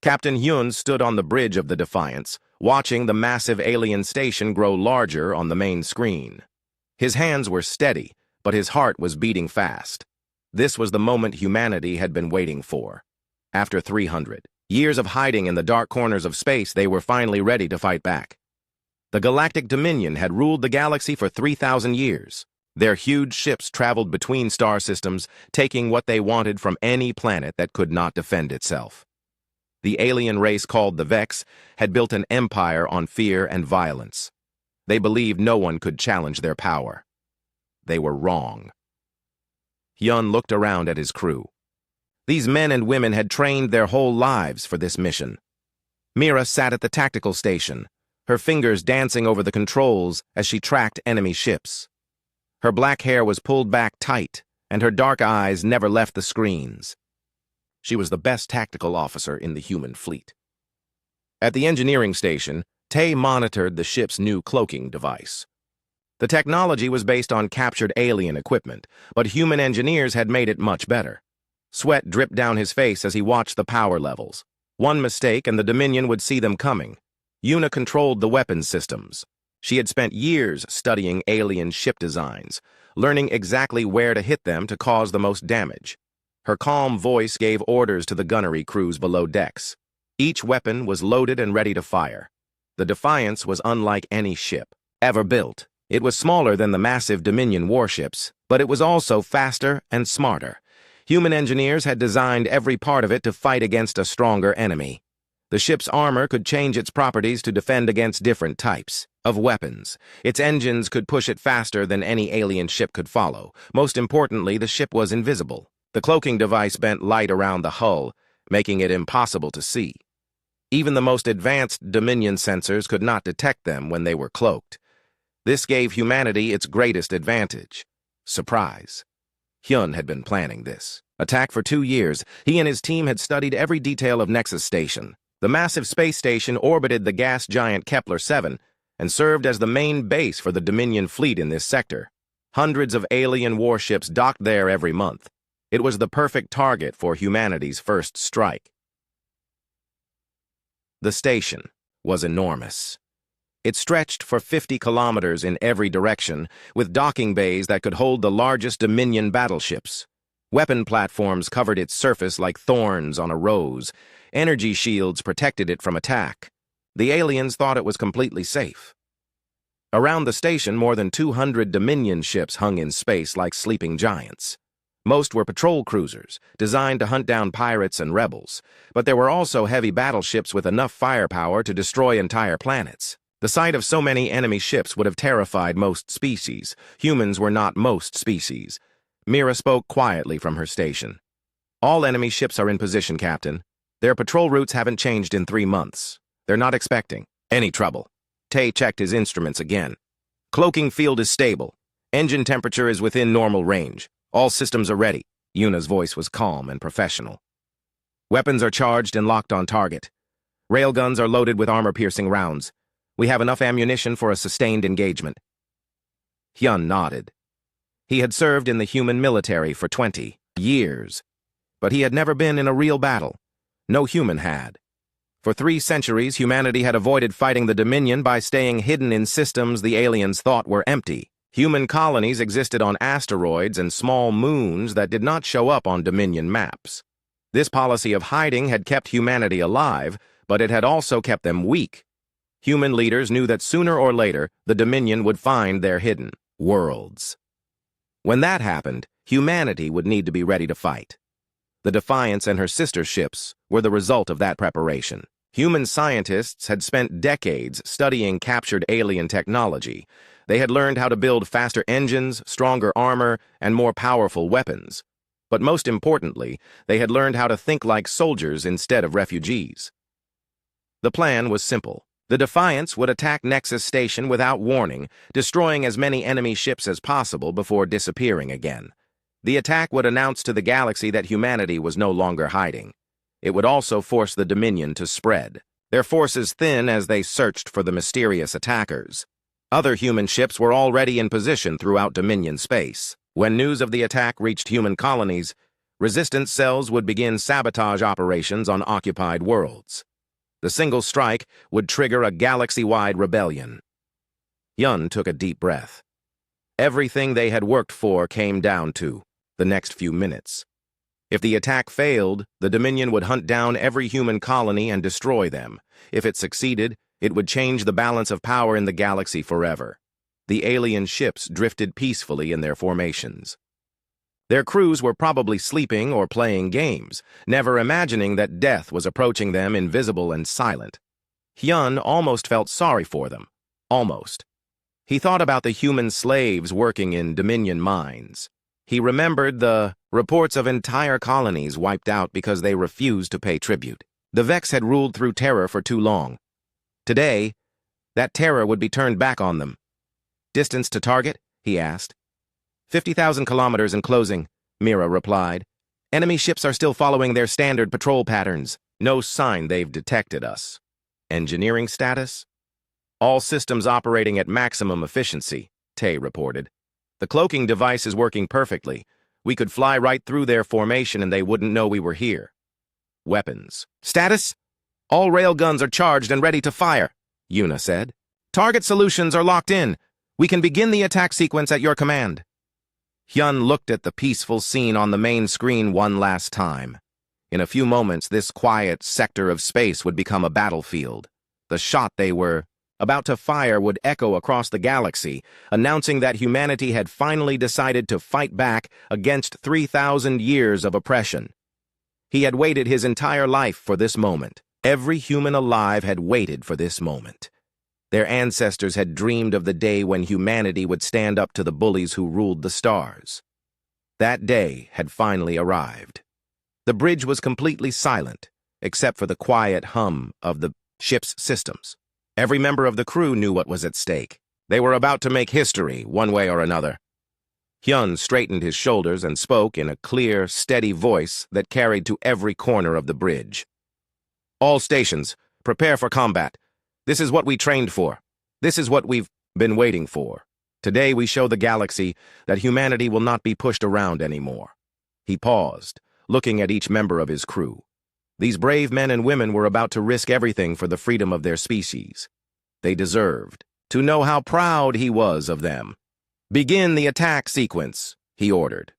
Captain Hyun stood on the bridge of the Defiance, watching the massive alien station grow larger on the main screen. His hands were steady, but his heart was beating fast. This was the moment humanity had been waiting for. After 300 years of hiding in the dark corners of space, they were finally ready to fight back. The Galactic Dominion had ruled the galaxy for 3,000 years. Their huge ships traveled between star systems, taking what they wanted from any planet that could not defend itself. The alien race called the Vex had built an empire on fear and violence. They believed no one could challenge their power. They were wrong. Hyun looked around at his crew. These men and women had trained their whole lives for this mission. Mira sat at the tactical station, her fingers dancing over the controls as she tracked enemy ships. Her black hair was pulled back tight, and her dark eyes never left the screens. She was the best tactical officer in the human fleet. At the engineering station, Tae monitored the ship's new cloaking device. The technology was based on captured alien equipment, but human engineers had made it much better. Sweat dripped down his face as he watched the power levels. One mistake and the Dominion would see them coming. Yuna controlled the weapons systems. She had spent years studying alien ship designs, learning exactly where to hit them to cause the most damage. Her calm voice gave orders to the gunnery crews below decks. Each weapon was loaded and ready to fire. The Defiance was unlike any ship ever built. It was smaller than the massive Dominion warships, but it was also faster and smarter. Human engineers had designed every part of it to fight against a stronger enemy. The ship's armor could change its properties to defend against different types of weapons. Its engines could push it faster than any alien ship could follow. Most importantly, the ship was invisible. The cloaking device bent light around the hull, making it impossible to see. Even the most advanced Dominion sensors could not detect them when they were cloaked. This gave humanity its greatest advantage: surprise. Hyun had been planning this attack for 2 years. He and his team had studied every detail of Nexus Station. The massive space station orbited the gas giant Kepler-7 and served as the main base for the Dominion fleet in this sector. Hundreds of alien warships docked there every month. It was the perfect target for humanity's first strike. The station was enormous. It stretched for 50 kilometers in every direction, with docking bays that could hold the largest Dominion battleships. Weapon platforms covered its surface like thorns on a rose. Energy shields protected it from attack. The aliens thought it was completely safe. Around the station, more than 200 Dominion ships hung in space like sleeping giants. Most were patrol cruisers, designed to hunt down pirates and rebels, but there were also heavy battleships with enough firepower to destroy entire planets. The sight of so many enemy ships would have terrified most species. Humans were not most species. Mira spoke quietly from her station. All enemy ships are in position, Captain. Their patrol routes haven't changed in 3 months. They're not expecting any trouble. Tae checked his instruments again. Cloaking field is stable. Engine temperature is within normal range. All systems are ready. Yuna's voice was calm and professional. Weapons are charged and locked on target. Railguns are loaded with armor-piercing rounds. We have enough ammunition for a sustained engagement. Hyun nodded. He had served in the human military for 20 years, but he had never been in a real battle. No human had. For 3 centuries, humanity had avoided fighting the Dominion by staying hidden in systems the aliens thought were empty. Human colonies existed on asteroids and small moons that did not show up on Dominion maps. This policy of hiding had kept humanity alive, but it had also kept them weak. Human leaders knew that sooner or later, the Dominion would find their hidden worlds. When that happened, humanity would need to be ready to fight. The Defiance and her sister ships were the result of that preparation. Human scientists had spent decades studying captured alien technology. They had learned how to build faster engines, stronger armor, and more powerful weapons. But most importantly, they had learned how to think like soldiers instead of refugees. The plan was simple. The Defiance would attack Nexus Station without warning, destroying as many enemy ships as possible before disappearing again. The attack would announce to the galaxy that humanity was no longer hiding. It would also force the Dominion to spread, their forces thin as they searched for the mysterious attackers. Other human ships were already in position throughout Dominion space. When news of the attack reached human colonies, Resistance cells would begin sabotage operations on occupied worlds. The single strike would trigger a galaxy-wide rebellion. Yun took a deep breath. Everything they had worked for came down to the next few minutes. If the attack failed, the Dominion would hunt down every human colony and destroy them. If it succeeded, it would change the balance of power in the galaxy forever. The alien ships drifted peacefully in their formations. Their crews were probably sleeping or playing games, never imagining that death was approaching them invisible and silent. Hyun almost felt sorry for them. Almost. He thought about the human slaves working in Dominion mines. He remembered the reports of entire colonies wiped out because they refused to pay tribute. The Vex had ruled through terror for too long. Today, that terror would be turned back on them. "Distance to target?" he asked. 50,000 kilometers in closing, Mira replied. "Enemy ships are still following their standard patrol patterns. No sign they've detected us." "Engineering status?" "All systems operating at maximum efficiency," Tay reported. "The cloaking device is working perfectly. We could fly right through their formation and they wouldn't know we were here." "Weapons." "Status? All railguns are charged and ready to fire," Yuna said. "Target solutions are locked in. We can begin the attack sequence at your command." Hyun looked at the peaceful scene on the main screen one last time. In a few moments, this quiet sector of space would become a battlefield. The shot they were about to fire would echo across the galaxy, announcing that humanity had finally decided to fight back against 3,000 years of oppression. He had waited his entire life for this moment. Every human alive had waited for this moment. Their ancestors had dreamed of the day when humanity would stand up to the bullies who ruled the stars. That day had finally arrived. The bridge was completely silent, except for the quiet hum of the ship's systems. Every member of the crew knew what was at stake. They were about to make history, one way or another. Hyun straightened his shoulders and spoke in a clear, steady voice that carried to every corner of the bridge. "All stations, prepare for combat. This is what we trained for. This is what we've been waiting for. Today we show the galaxy that humanity will not be pushed around anymore." He paused, looking at each member of his crew. These brave men and women were about to risk everything for the freedom of their species. They deserved to know how proud he was of them. "Begin the attack sequence," he ordered.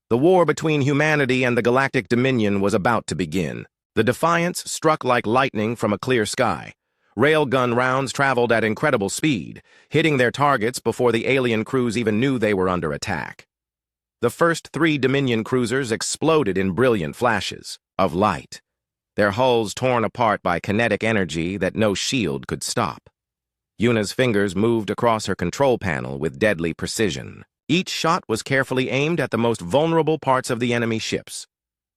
The war between humanity and the Galactic Dominion was about to begin. The Defiance struck like lightning from a clear sky. Railgun rounds traveled at incredible speed, hitting their targets before the alien crews even knew they were under attack. The first 3 Dominion cruisers exploded in brilliant flashes of light, their hulls torn apart by kinetic energy that no shield could stop. Yuna's fingers moved across her control panel with deadly precision. Each shot was carefully aimed at the most vulnerable parts of the enemy ships.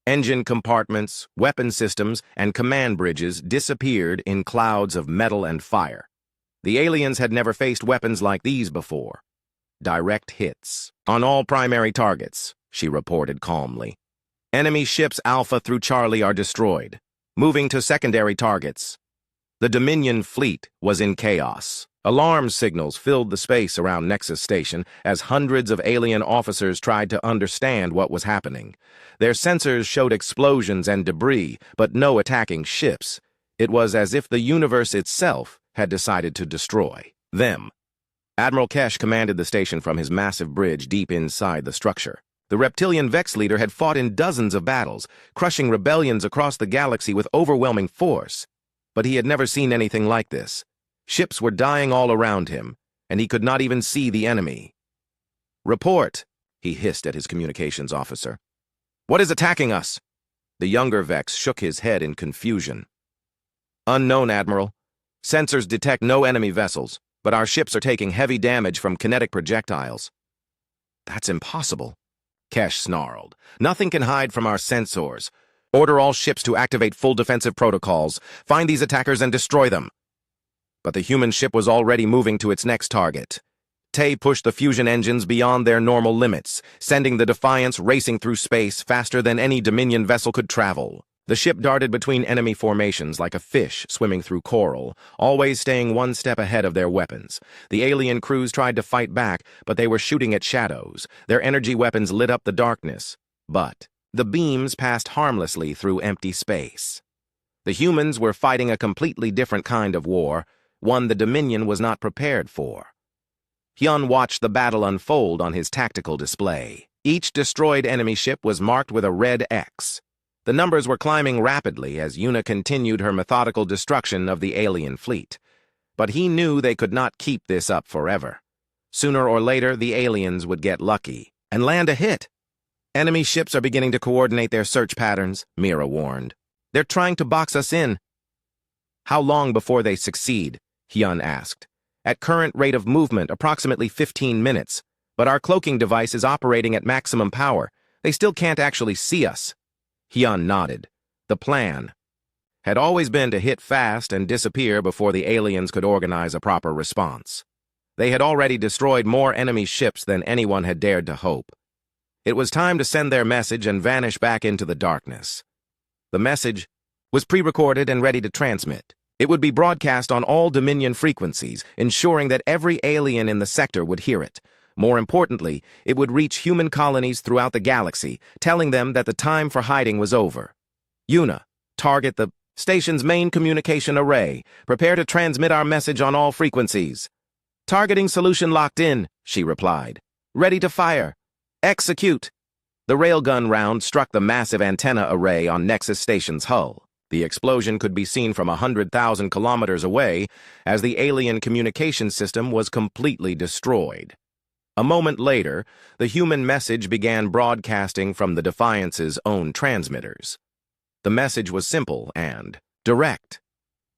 Engine compartments, weapon systems, and command bridges disappeared in clouds of metal and fire. The aliens had never faced weapons like these before. "Direct hits on all primary targets," she reported calmly. "Enemy ships Alpha through Charlie are destroyed. Moving to secondary targets." The Dominion fleet was in chaos. Alarm signals filled the space around Nexus Station as hundreds of alien officers tried to understand what was happening. Their sensors showed explosions and debris, but no attacking ships. It was as if the universe itself had decided to destroy them. Admiral Kesh commanded the station from his massive bridge deep inside the structure. The reptilian Vex leader had fought in dozens of battles, crushing rebellions across the galaxy with overwhelming force. But he had never seen anything like this. Ships were dying all around him, and he could not even see the enemy. "Report," he hissed at his communications officer. "What is attacking us?" The younger Vex shook his head in confusion. "Unknown, Admiral. Sensors detect no enemy vessels, but our ships are taking heavy damage from kinetic projectiles." "That's impossible," Kesh snarled. "Nothing can hide from our sensors. Order all ships to activate full defensive protocols. Find these attackers and destroy them." But the human ship was already moving to its next target. Tay pushed the fusion engines beyond their normal limits, sending the Defiance racing through space faster than any Dominion vessel could travel. The ship darted between enemy formations like a fish swimming through coral, always staying one step ahead of their weapons. The alien crews tried to fight back, but they were shooting at shadows. Their energy weapons lit up the darkness. But The beams passed harmlessly through empty space. The humans were fighting a completely different kind of war, one the Dominion was not prepared for. Hyun watched the battle unfold on his tactical display. Each destroyed enemy ship was marked with a red X. The numbers were climbing rapidly as Yuna continued her methodical destruction of the alien fleet. But he knew they could not keep this up forever. Sooner or later, the aliens would get lucky and land a hit. Enemy ships are beginning to coordinate their search patterns, Mira warned. They're trying to box us in. How long before they succeed? Hyun asked. At current rate of movement, approximately 15 minutes. But our cloaking device is operating at maximum power. They still can't actually see us. Hyun nodded. The plan had always been to hit fast and disappear before the aliens could organize a proper response. They had already destroyed more enemy ships than anyone had dared to hope. It was time to send their message and vanish back into the darkness. The message was pre-recorded and ready to transmit. It would be broadcast on all Dominion frequencies, ensuring that every alien in the sector would hear it. More importantly, it would reach human colonies throughout the galaxy, telling them that the time for hiding was over. Yuna, target the station's main communication array. Prepare to transmit our message on all frequencies. Targeting solution locked in, she replied. Ready to fire. Execute. The railgun round struck the massive antenna array on Nexus Station's hull. The explosion could be seen from 100,000 kilometers away as the alien communication system was completely destroyed. A moment later, the human message began broadcasting from the Defiance's own transmitters. The message was simple and direct.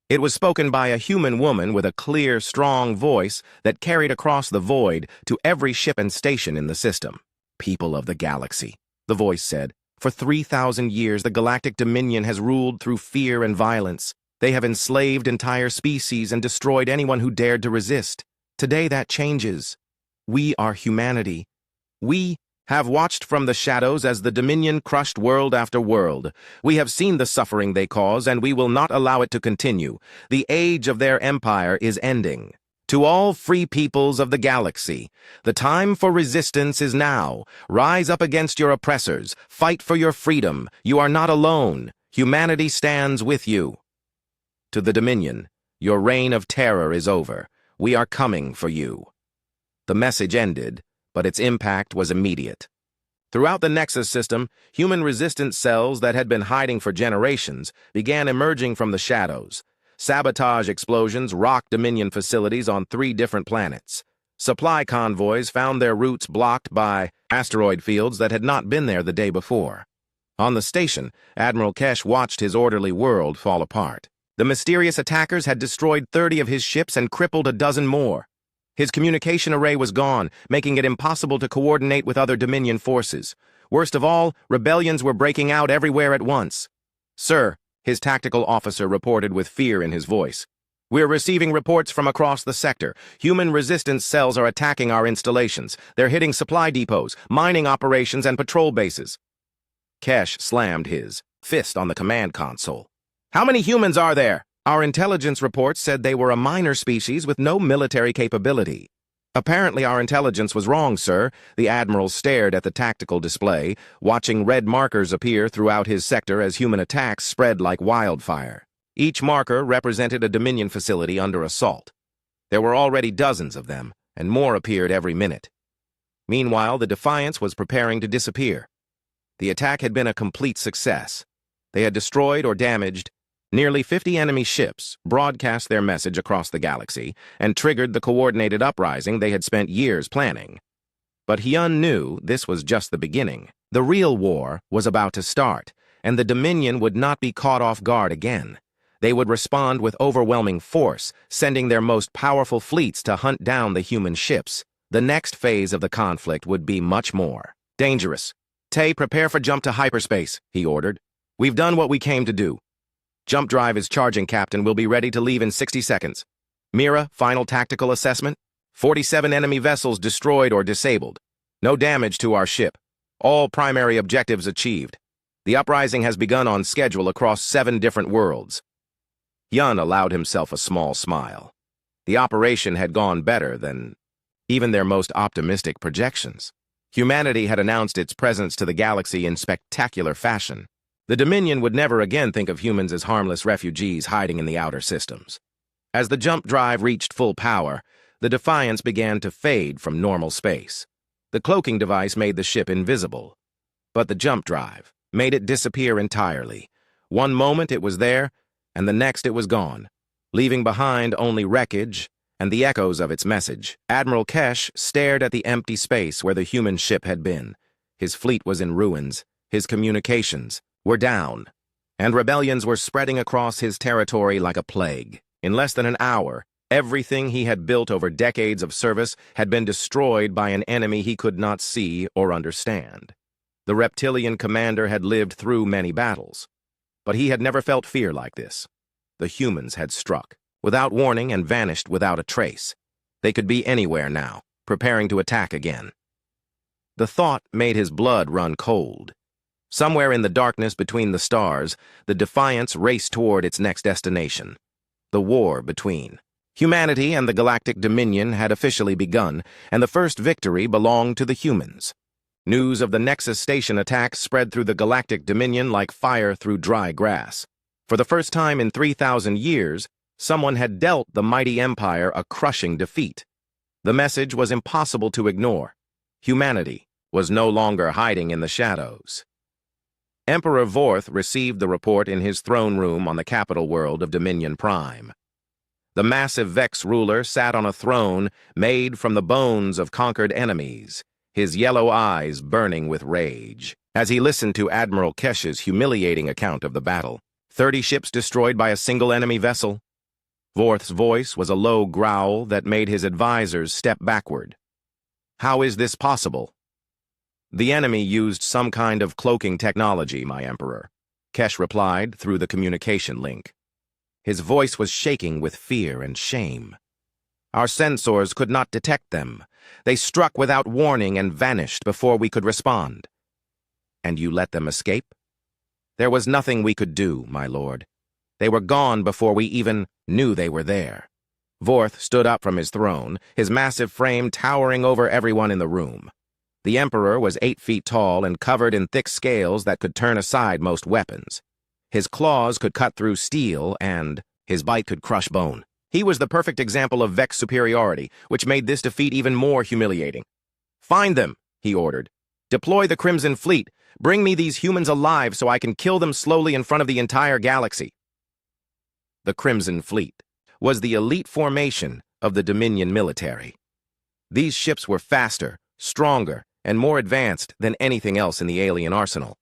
It was spoken by a human woman with a clear, strong voice that carried across the void to every ship and station in the system. People of the galaxy, the voice said. For 3,000 years, the Galactic Dominion has ruled through fear and violence. They have enslaved entire species and destroyed anyone who dared to resist. Today that changes. We are humanity. We have watched from the shadows as the Dominion crushed world after world. We have seen the suffering they cause, and we will not allow it to continue. The age of their empire is ending. To all free peoples of the galaxy, the time for resistance is now. Rise up against your oppressors. Fight for your freedom. You are not alone. Humanity stands with you. To the Dominion, your reign of terror is over. We are coming for you. The message ended, but its impact was immediate. Throughout the Nexus system, human resistance cells that had been hiding for generations began emerging from the shadows. Sabotage explosions rocked Dominion facilities on 3 different planets. Supply convoys found their routes blocked by asteroid fields that had not been there the day before. On the station, Admiral Kesh watched his orderly world fall apart. The mysterious attackers had destroyed 30 of his ships and crippled a dozen more. His communication array was gone, making it impossible to coordinate with other Dominion forces. Worst of all, rebellions were breaking out everywhere at once. Sir, his tactical officer reported with fear in his voice. We're receiving reports from across the sector. Human resistance cells are attacking our installations. They're hitting supply depots, mining operations, and patrol bases. Kesh slammed his fist on the command console. How many humans are there? Our intelligence reports said they were a minor species with no military capability. Apparently our intelligence was wrong, sir. The Admiral stared at the tactical display, watching red markers appear throughout his sector as human attacks spread like wildfire. Each marker represented a Dominion facility under assault. There were already dozens of them, and more appeared every minute. Meanwhile, the Defiance was preparing to disappear. The attack had been a complete success. They had destroyed or damaged nearly 50 enemy ships, broadcast their message across the galaxy, and triggered the coordinated uprising they had spent years planning. But Hyun knew this was just the beginning. The real war was about to start, and the Dominion would not be caught off guard again. They would respond with overwhelming force, sending their most powerful fleets to hunt down the human ships. The next phase of the conflict would be much more dangerous. Tay, prepare for jump to hyperspace, he ordered. We've done what we came to do. Jump drive is charging, Captain. We'll be ready to leave in 60 seconds. Mira, final tactical assessment. 47 enemy vessels destroyed or disabled. No damage to our ship. All primary objectives achieved. The uprising has begun on schedule across 7 different worlds. Hyun allowed himself a small smile. The operation had gone better than even their most optimistic projections. Humanity had announced its presence to the galaxy in spectacular fashion. The Dominion would never again think of humans as harmless refugees hiding in the outer systems. As the jump drive reached full power, the Defiance began to fade from normal space. The cloaking device made the ship invisible. But the jump drive made it disappear entirely. One moment it was there, and the next it was gone, leaving behind only wreckage and the echoes of its message. Admiral Kesh stared at the empty space where the human ship had been. His fleet was in ruins, his communications were down, and rebellions were spreading across his territory like a plague. In less than an hour, everything he had built over decades of service had been destroyed by an enemy he could not see or understand. The reptilian commander had lived through many battles, but he had never felt fear like this. The humans had struck, without warning, and vanished without a trace. They could be anywhere now, preparing to attack again. The thought made his blood run cold. Somewhere in the darkness between the stars, the Defiance raced toward its next destination. The war between humanity and the Galactic Dominion had officially begun, and the first victory belonged to the humans. News of the Nexus Station attacks spread through the Galactic Dominion like fire through dry grass. For the first time in 3,000 years, someone had dealt the mighty Empire a crushing defeat. The message was impossible to ignore. Humanity was no longer hiding in the shadows. Emperor Vorth received the report in his throne room on the capital world of Dominion Prime. The massive Vex ruler sat on a throne made from the bones of conquered enemies, his yellow eyes burning with rage. As he listened to Admiral Kesh's humiliating account of the battle, 30 ships destroyed by a single enemy vessel. Vorth's voice was a low growl that made his advisors step backward. How is this possible? The enemy used some kind of cloaking technology, my Emperor, Kesh replied through the communication link. His voice was shaking with fear and shame. Our sensors could not detect them. They struck without warning and vanished before we could respond. And you let them escape? There was nothing we could do, my lord. They were gone before we even knew they were there. Vorth stood up from his throne, his massive frame towering over everyone in the room. The Emperor was 8 feet tall and covered in thick scales that could turn aside most weapons. His claws could cut through steel, and his bite could crush bone. He was the perfect example of Vex superiority, which made this defeat even more humiliating. Find them, he ordered. Deploy the Crimson Fleet. Bring me these humans alive so I can kill them slowly in front of the entire galaxy. The Crimson Fleet was the elite formation of the Dominion military. These ships were faster, stronger, and more advanced than anything else in the alien arsenal.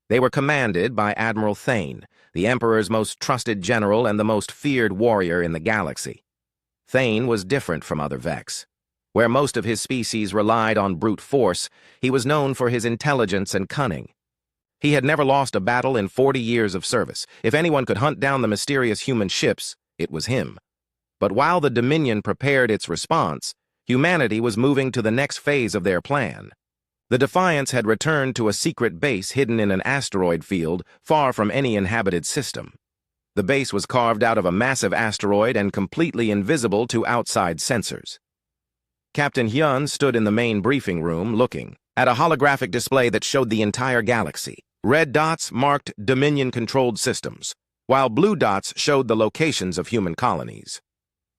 They were commanded by Admiral Thane, the Emperor's most trusted general and the most feared warrior in the galaxy. Thane was different from other Vex. Where most of his species relied on brute force, he was known for his intelligence and cunning. He had never lost a battle in 40 years of service. If anyone could hunt down the mysterious human ships, it was him. But while the Dominion prepared its response, humanity was moving to the next phase of their plan. The Defiance had returned to a secret base hidden in an asteroid field far from any inhabited system. The base was carved out of a massive asteroid and completely invisible to outside sensors. Captain Hyun stood in the main briefing room looking at a holographic display that showed the entire galaxy. Red dots marked Dominion-controlled systems, while blue dots showed the locations of human colonies.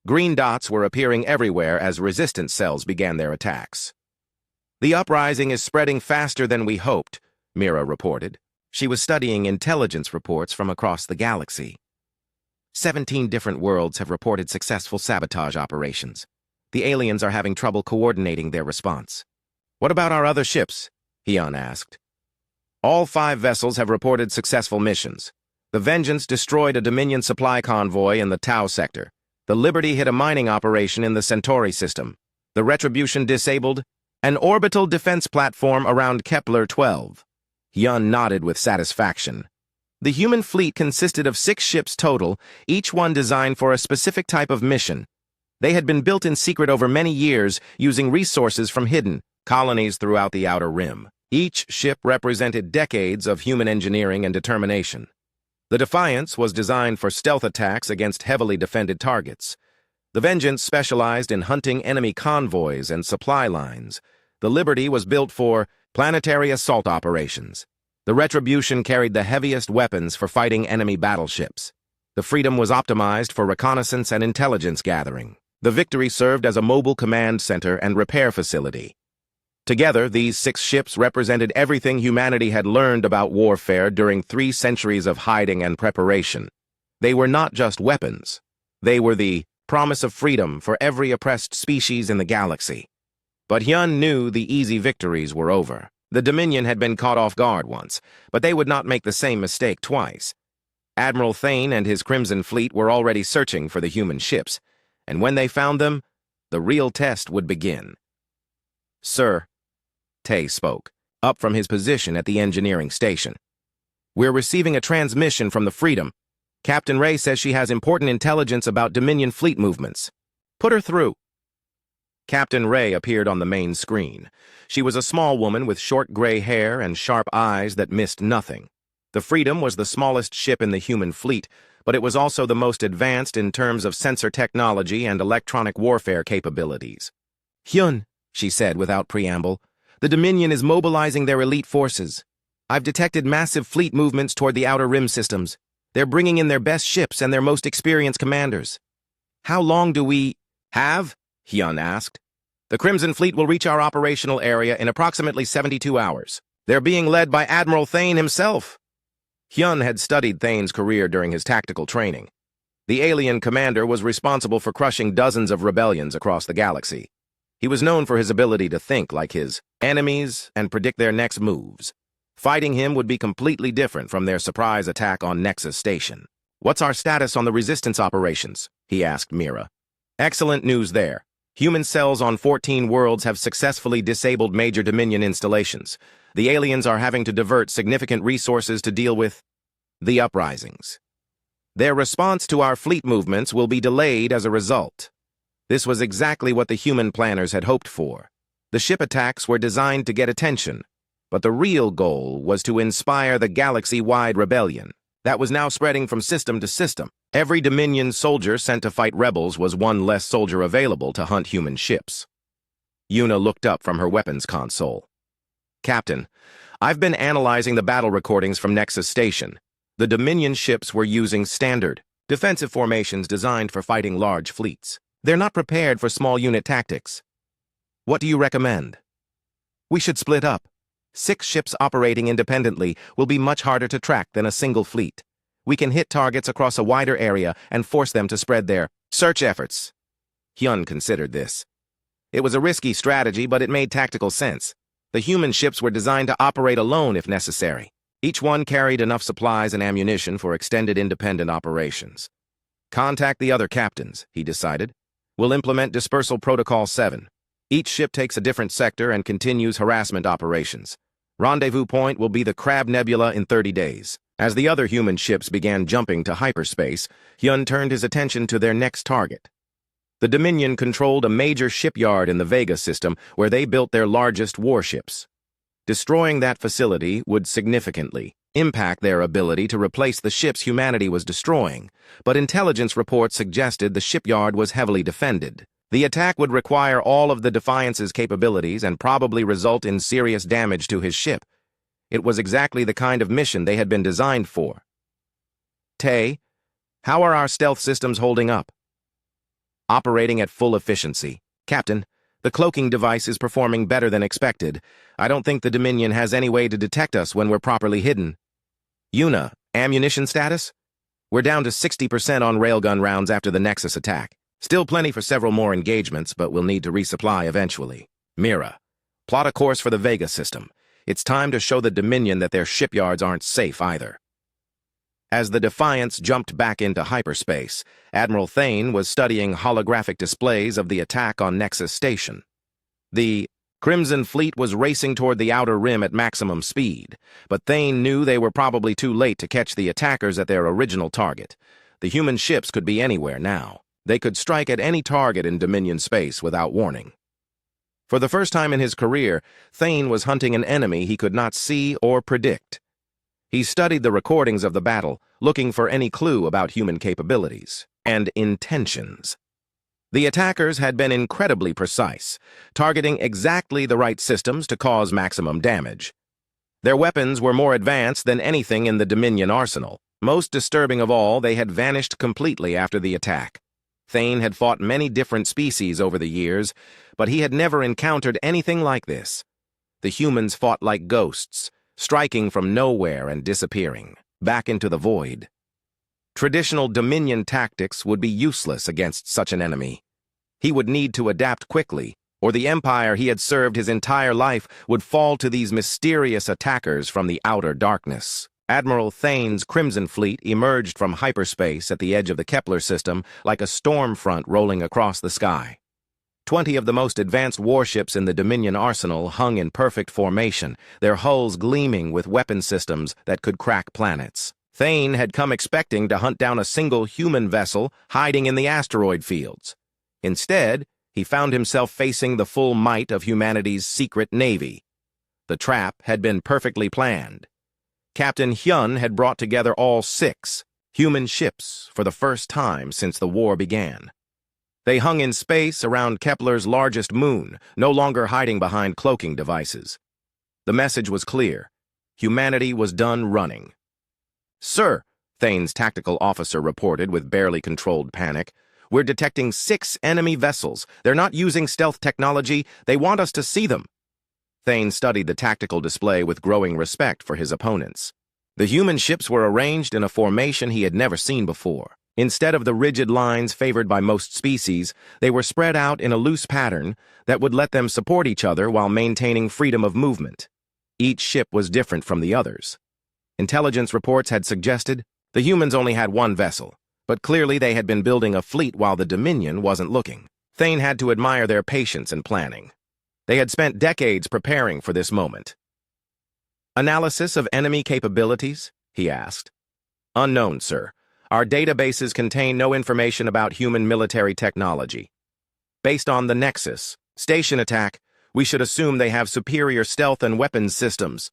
Green dots were appearing everywhere as resistance cells began their attacks. The uprising is spreading faster than we hoped, Mira reported. She was studying intelligence reports from across the galaxy. 17 different worlds have reported successful sabotage operations. The aliens are having trouble coordinating their response. What about our other ships? Hyun asked. All 5 vessels have reported successful missions. The Vengeance destroyed a Dominion supply convoy in the Tau sector. The Liberty hit a mining operation in the Centauri system. The Retribution disabled an orbital defense platform around Kepler-12. Hyun nodded with satisfaction. The human fleet consisted of 6 ships total, each one designed for a specific type of mission. They had been built in secret over many years, using resources from hidden colonies throughout the Outer Rim. Each ship represented decades of human engineering and determination. The Defiance was designed for stealth attacks against heavily defended targets. The Vengeance specialized in hunting enemy convoys and supply lines. The Liberty was built for planetary assault operations. The Retribution carried the heaviest weapons for fighting enemy battleships. The Freedom was optimized for reconnaissance and intelligence gathering. The Victory served as a mobile command center and repair facility. Together, these 6 ships represented everything humanity had learned about warfare during 3 centuries of hiding and preparation. They were not just weapons. They were the promise of freedom for every oppressed species in the galaxy. But Hyun knew the easy victories were over. The Dominion had been caught off guard once, but they would not make the same mistake twice. Admiral Thane and his Crimson Fleet were already searching for the human ships, and when they found them, the real test would begin. "Sir," Tay spoke, up from his position at the engineering station. "We're receiving a transmission from the Freedom. Captain Ray says she has important intelligence about Dominion fleet movements. Put her through." Captain Ray appeared on the main screen. She was a small woman with short gray hair and sharp eyes that missed nothing. The Freedom was the smallest ship in the human fleet, but it was also the most advanced in terms of sensor technology and electronic warfare capabilities. "Hyun," she said without preamble, "the Dominion is mobilizing their elite forces. I've detected massive fleet movements toward the Outer Rim systems. They're bringing in their best ships and their most experienced commanders." "How long do we have?" Hyun asked. "The Crimson Fleet will reach our operational area in approximately 72 hours. They're being led by Admiral Thane himself." Hyun had studied Thane's career during his tactical training. The alien commander was responsible for crushing dozens of rebellions across the galaxy. He was known for his ability to think like his enemies and predict their next moves. Fighting him would be completely different from their surprise attack on Nexus Station. "What's our status on the resistance operations?" he asked Mira. "Excellent news there. Human cells on 14 worlds have successfully disabled major Dominion installations. The aliens are having to divert significant resources to deal with the uprisings. Their response to our fleet movements will be delayed as a result." This was exactly what the human planners had hoped for. The ship attacks were designed to get attention, but the real goal was to inspire the galaxy-wide rebellion that was now spreading from system to system. Every Dominion soldier sent to fight rebels was one less soldier available to hunt human ships. Yuna looked up from her weapons console. "Captain, I've been analyzing the battle recordings from Nexus Station. The Dominion ships were using standard defensive formations designed for fighting large fleets. They're not prepared for small unit tactics. What do you recommend?" "We should split up. 6 ships operating independently will be much harder to track than a single fleet. We can hit targets across a wider area and force them to spread their search efforts." Hyun considered this. It was a risky strategy, but it made tactical sense. The human ships were designed to operate alone if necessary. Each one carried enough supplies and ammunition for extended independent operations. "Contact the other captains," he decided. "We'll implement Dispersal Protocol 7. Each ship takes a different sector and continues harassment operations. Rendezvous point will be the Crab Nebula in 30 days. As the other human ships began jumping to hyperspace, Hyun turned his attention to their next target. The Dominion controlled a major shipyard in the Vega system where they built their largest warships. Destroying that facility would significantly impact their ability to replace the ships humanity was destroying, but intelligence reports suggested the shipyard was heavily defended. The attack would require all of the Defiance's capabilities and probably result in serious damage to his ship. It was exactly the kind of mission they had been designed for. "Tay, how are our stealth systems holding up?" "Operating at full efficiency. Captain, the cloaking device is performing better than expected. I don't think the Dominion has any way to detect us when we're properly hidden." "Yuna, ammunition status?" "We're down to 60% on railgun rounds after the Nexus attack. Still plenty for several more engagements, but we'll need to resupply eventually." "Mira, plot a course for the Vega system. It's time to show the Dominion that their shipyards aren't safe either." As the Defiance jumped back into hyperspace, Admiral Thane was studying holographic displays of the attack on Nexus Station. The Crimson Fleet was racing toward the Outer Rim at maximum speed, but Thane knew they were probably too late to catch the attackers at their original target. The human ships could be anywhere now. They could strike at any target in Dominion space without warning. For the first time in his career, Thane was hunting an enemy he could not see or predict. He studied the recordings of the battle, looking for any clue about human capabilities and intentions. The attackers had been incredibly precise, targeting exactly the right systems to cause maximum damage. Their weapons were more advanced than anything in the Dominion arsenal. Most disturbing of all, they had vanished completely after the attack. Thane had fought many different species over the years, but he had never encountered anything like this. The humans fought like ghosts, striking from nowhere and disappearing, back into the void. Traditional Dominion tactics would be useless against such an enemy. He would need to adapt quickly, or the empire he had served his entire life would fall to these mysterious attackers from the outer darkness. Admiral Thane's Crimson Fleet emerged from hyperspace at the edge of the Kepler system like a storm front rolling across the sky. 20 of the most advanced warships in the Dominion arsenal hung in perfect formation, their hulls gleaming with weapon systems that could crack planets. Thane had come expecting to hunt down a single human vessel hiding in the asteroid fields. Instead, he found himself facing the full might of humanity's secret navy. The trap had been perfectly planned. Captain Hyun had brought together all 6 human ships for the first time since the war began. They hung in space around Kepler's largest moon, no longer hiding behind cloaking devices. The message was clear. Humanity was done running. "Sir," Thane's tactical officer reported with barely controlled panic, "we're detecting 6 enemy vessels. They're not using stealth technology. They want us to see them." Thane studied the tactical display with growing respect for his opponents. The human ships were arranged in a formation he had never seen before. Instead of the rigid lines favored by most species, they were spread out in a loose pattern that would let them support each other while maintaining freedom of movement. Each ship was different from the others. Intelligence reports had suggested the humans only had 1 vessel, but clearly they had been building a fleet while the Dominion wasn't looking. Thane had to admire their patience and planning. They had spent decades preparing for this moment. "Analysis of enemy capabilities?" he asked. "Unknown, sir. Our databases contain no information about human military technology. Based on the Nexus station attack, we should assume they have superior stealth and weapons systems."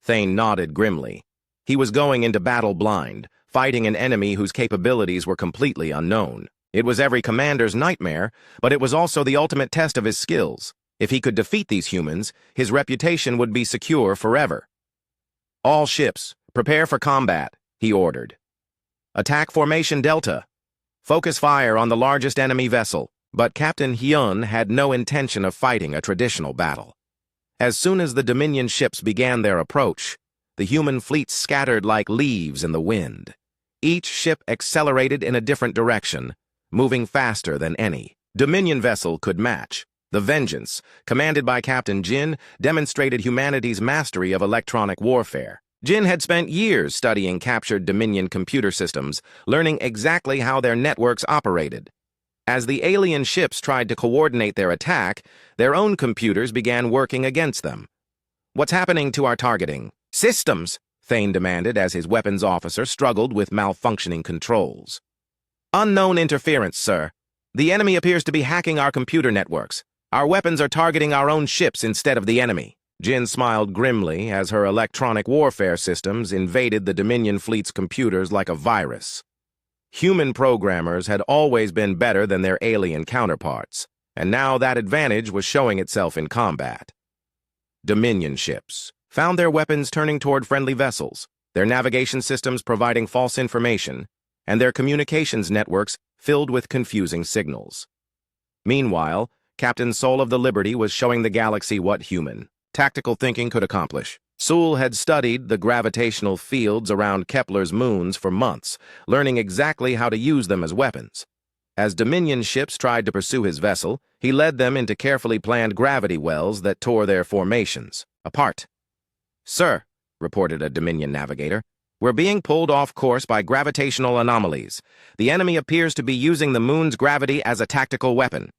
Thane nodded grimly. He was going into battle blind, fighting an enemy whose capabilities were completely unknown. It was every commander's nightmare, but it was also the ultimate test of his skills. If he could defeat these humans, his reputation would be secure forever. "All ships, prepare for combat," he ordered. "Attack formation Delta. Focus fire on the largest enemy vessel." But Captain Hyun had no intention of fighting a traditional battle. As soon as the Dominion ships began their approach, the human fleet scattered like leaves in the wind. Each ship accelerated in a different direction, moving faster than any Dominion vessel could match. The Vengeance, commanded by Captain Jin, demonstrated humanity's mastery of electronic warfare. Jin had spent years studying captured Dominion computer systems, learning exactly how their networks operated. As the alien ships tried to coordinate their attack, their own computers began working against them. "What's happening to our targeting?" "Systems," Thane demanded as his weapons officer struggled with malfunctioning controls. "Unknown interference, sir. The enemy appears to be hacking our computer networks. Our weapons are targeting our own ships instead of the enemy." Jin smiled grimly as her electronic warfare systems invaded the Dominion fleet's computers like a virus. Human programmers had always been better than their alien counterparts, and now that advantage was showing itself in combat. Dominion ships found their weapons turning toward friendly vessels, their navigation systems providing false information, and their communications networks filled with confusing signals. Meanwhile, Captain Soul of the Liberty was showing the galaxy what human tactical thinking could accomplish. Soul had studied the gravitational fields around Kepler's moons for months, learning exactly how to use them as weapons. As Dominion ships tried to pursue his vessel, he led them into carefully planned gravity wells that tore their formations apart. "Sir," reported a Dominion navigator, "we're being pulled off course by gravitational anomalies. The enemy appears to be using the moon's gravity as a tactical weapon."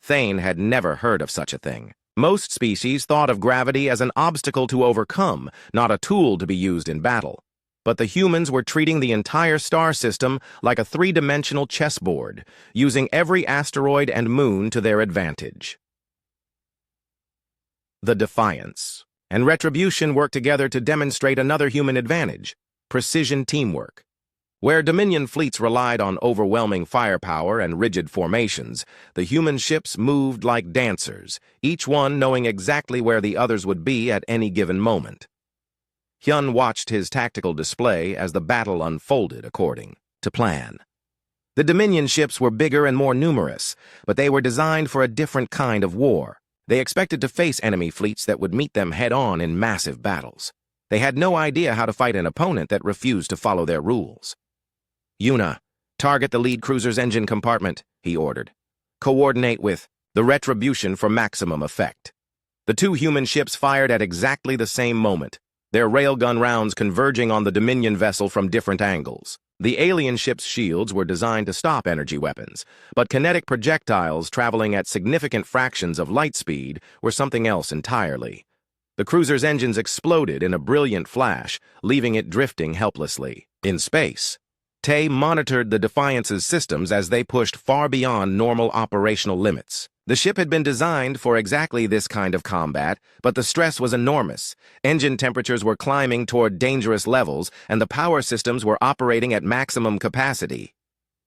Thane had never heard of such a thing. Most species thought of gravity as an obstacle to overcome, not a tool to be used in battle. But the humans were treating the entire star system like a 3-dimensional chessboard, using every asteroid and moon to their advantage. The Defiance and Retribution worked together to demonstrate another human advantage: precision teamwork. Where Dominion fleets relied on overwhelming firepower and rigid formations, the human ships moved like dancers, each one knowing exactly where the others would be at any given moment. Hyun watched his tactical display as the battle unfolded according to plan. The Dominion ships were bigger and more numerous, but they were designed for a different kind of war. They expected to face enemy fleets that would meet them head-on in massive battles. They had no idea how to fight an opponent that refused to follow their rules. "Yuna, target the lead cruiser's engine compartment," he ordered. "Coordinate with the Retribution for maximum effect." The two human ships fired at exactly the same moment, their railgun rounds converging on the Dominion vessel from different angles. The alien ship's shields were designed to stop energy weapons, but kinetic projectiles traveling at significant fractions of light speed were something else entirely. The cruiser's engines exploded in a brilliant flash, leaving it drifting helplessly. In space, Tay monitored the Defiance's systems as they pushed far beyond normal operational limits. The ship had been designed for exactly this kind of combat, but the stress was enormous. Engine temperatures were climbing toward dangerous levels, and the power systems were operating at maximum capacity.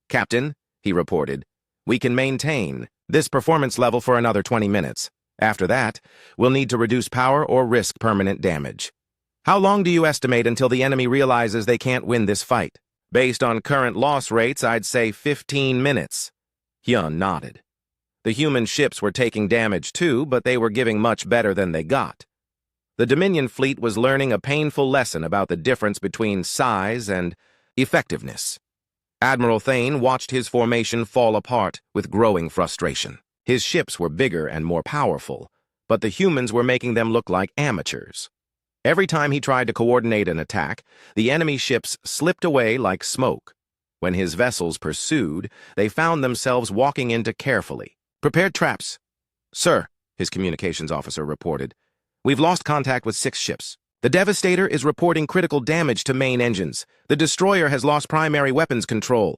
"Captain," he reported, "we can maintain this performance level for another 20 minutes. After that, we'll need to reduce power or risk permanent damage. How long do you estimate until the enemy realizes they can't win this fight?" "Based on current loss rates, I'd say 15 minutes. Hyun nodded. The human ships were taking damage too, but they were giving much better than they got. The Dominion fleet was learning a painful lesson about the difference between size and effectiveness. Admiral Thane watched his formation fall apart with growing frustration. His ships were bigger and more powerful, but the humans were making them look like amateurs. Every time he tried to coordinate an attack, the enemy ships slipped away like smoke. When his vessels pursued, they found themselves walking into carefully prepared traps. "Sir," his communications officer reported, "we've lost contact with 6 ships. The Devastator is reporting critical damage to main engines. The Destroyer has lost primary weapons control."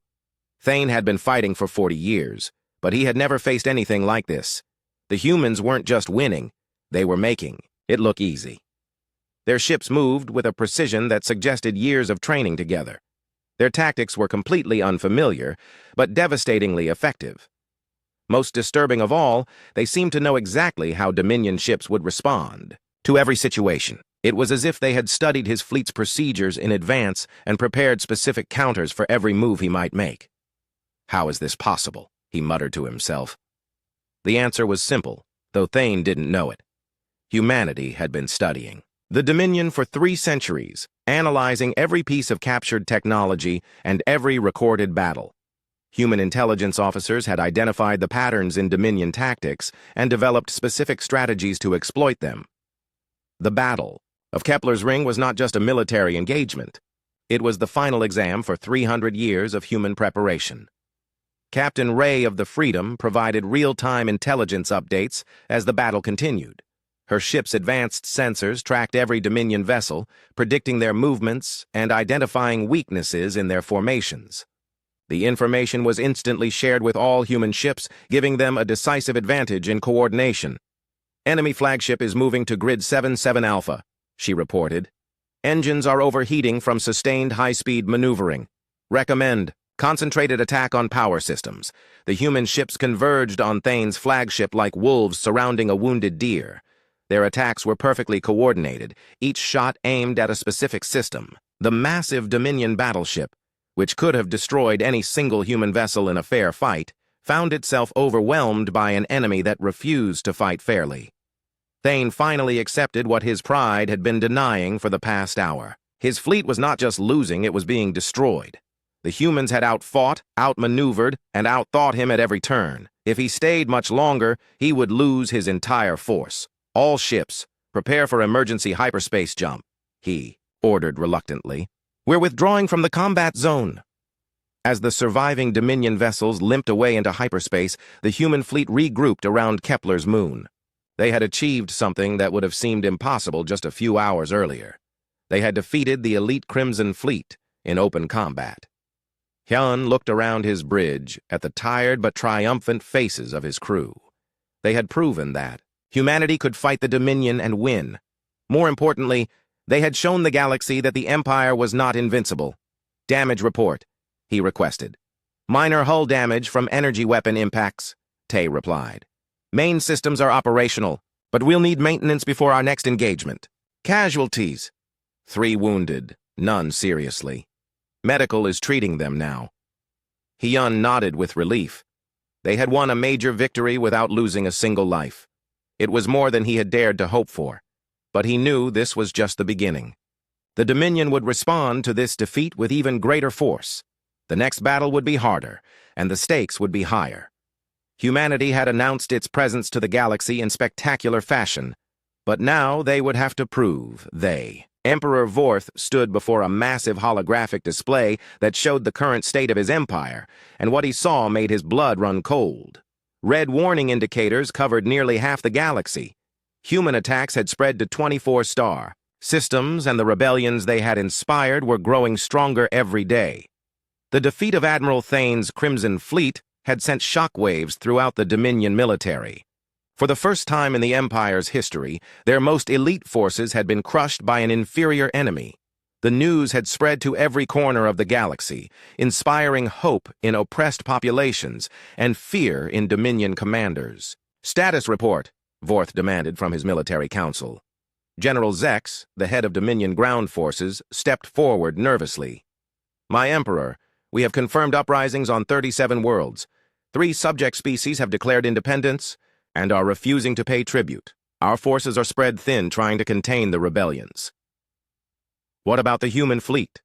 Thane had been fighting for 40 years, but he had never faced anything like this. The humans weren't just winning, they were making it look easy. Their ships moved with a precision that suggested years of training together. Their tactics were completely unfamiliar, but devastatingly effective. Most disturbing of all, they seemed to know exactly how Dominion ships would respond to every situation. It was as if they had studied his fleet's procedures in advance and prepared specific counters for every move he might make. "How is this possible?" he muttered to himself. The answer was simple, though Thane didn't know it. Humanity had been studying the Dominion for 3 centuries, analyzing every piece of captured technology and every recorded battle. Human intelligence officers had identified the patterns in Dominion tactics and developed specific strategies to exploit them. The Battle of Kepler's Ring was not just a military engagement. It was the final exam for 300 years of human preparation. Captain Ray of the Freedom provided real-time intelligence updates as the battle continued. Her ship's advanced sensors tracked every Dominion vessel, predicting their movements and identifying weaknesses in their formations. The information was instantly shared with all human ships, giving them a decisive advantage in coordination. "Enemy flagship is moving to grid 77 Alpha, she reported. "Engines are overheating from sustained high-speed maneuvering. Recommend concentrated attack on power systems." The human ships converged on Thane's flagship like wolves surrounding a wounded deer. Their attacks were perfectly coordinated, each shot aimed at a specific system. The massive Dominion battleship, which could have destroyed any single human vessel in a fair fight, found itself overwhelmed by an enemy that refused to fight fairly. Thane finally accepted what his pride had been denying for the past hour. His fleet was not just losing, it was being destroyed. The humans had outfought, outmaneuvered, and outthought him at every turn. If he stayed much longer, he would lose his entire force. "All ships, prepare for emergency hyperspace jump," he ordered reluctantly. "We're withdrawing from the combat zone." As the surviving Dominion vessels limped away into hyperspace, the human fleet regrouped around Kepler's moon. They had achieved something that would have seemed impossible just a few hours earlier. They had defeated the elite Crimson Fleet in open combat. Hyun looked around his bridge at the tired but triumphant faces of his crew. They had proven that humanity could fight the Dominion and win. More importantly, they had shown the galaxy that the Empire was not invincible. Damage report, he requested. Minor hull damage from energy weapon impacts, Tay replied. Main systems are operational, but we'll need maintenance before our next engagement. Casualties. 3 wounded, none seriously. Medical is treating them now. Hyun nodded with relief. They had won a major victory without losing a single life. It was more than he had dared to hope for, but he knew this was just the beginning. The Dominion would respond to this defeat with even greater force. The next battle would be harder, and the stakes would be higher. Humanity had announced its presence to the galaxy in spectacular fashion, but now they would have to prove they. Emperor Vorth stood before a massive holographic display that showed the current state of his empire, and what he saw made his blood run cold. Red warning indicators covered nearly half the galaxy. Human attacks had spread to 24-star. Systems and the rebellions they had inspired were growing stronger every day. The defeat of Admiral Thane's Crimson Fleet had sent shockwaves throughout the Dominion military. For the first time in the Empire's history, their most elite forces had been crushed by an inferior enemy. The news had spread to every corner of the galaxy, inspiring hope in oppressed populations and fear in Dominion commanders. Status report, Vorth demanded from his military council. General Zex, the head of Dominion ground forces, stepped forward nervously. My Emperor, we have confirmed uprisings on 37 worlds. 3 subject species have declared independence and are refusing to pay tribute. Our forces are spread thin trying to contain the rebellions. What about the human fleet?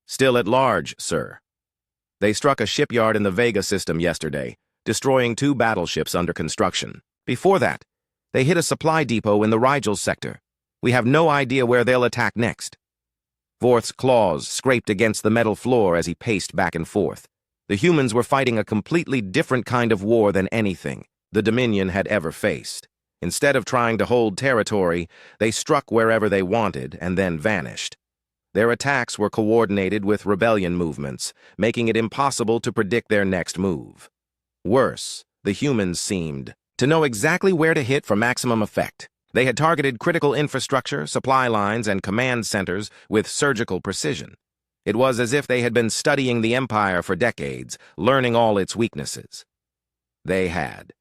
Still at large, sir. They struck a shipyard in the Vega system yesterday, destroying 2 battleships under construction. Before that, they hit a supply depot in the Rigel sector. We have no idea where they'll attack next. Vorth's claws scraped against the metal floor as he paced back and forth. The humans were fighting a completely different kind of war than anything the Dominion had ever faced. Instead of trying to hold territory, they struck wherever they wanted and then vanished. Their attacks were coordinated with rebellion movements, making it impossible to predict their next move. Worse, the humans seemed to know exactly where to hit for maximum effect. They had targeted critical infrastructure, supply lines, and command centers with surgical precision. It was as if they had been studying the Empire for decades, learning all its weaknesses. They had.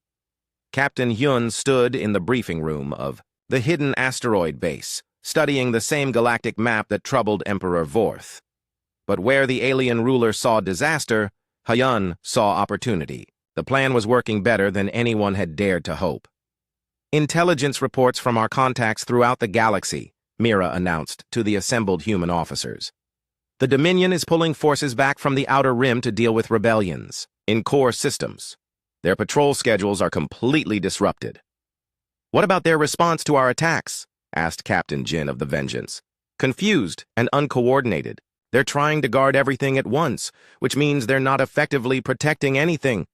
Captain Hyun stood in the briefing room of the hidden asteroid base, studying the same galactic map that troubled Emperor Vorth. But where the alien ruler saw disaster, Hyun saw opportunity. The plan was working better than anyone had dared to hope. Intelligence reports from our contacts throughout the galaxy, Mira announced to the assembled human officers. The Dominion is pulling forces back from the Outer Rim to deal with rebellions in core systems. Their patrol schedules are completely disrupted. What about their response to our attacks? Asked Captain Jin of the Vengeance. Confused and uncoordinated. They're trying to guard everything at once, which means they're not effectively protecting anything.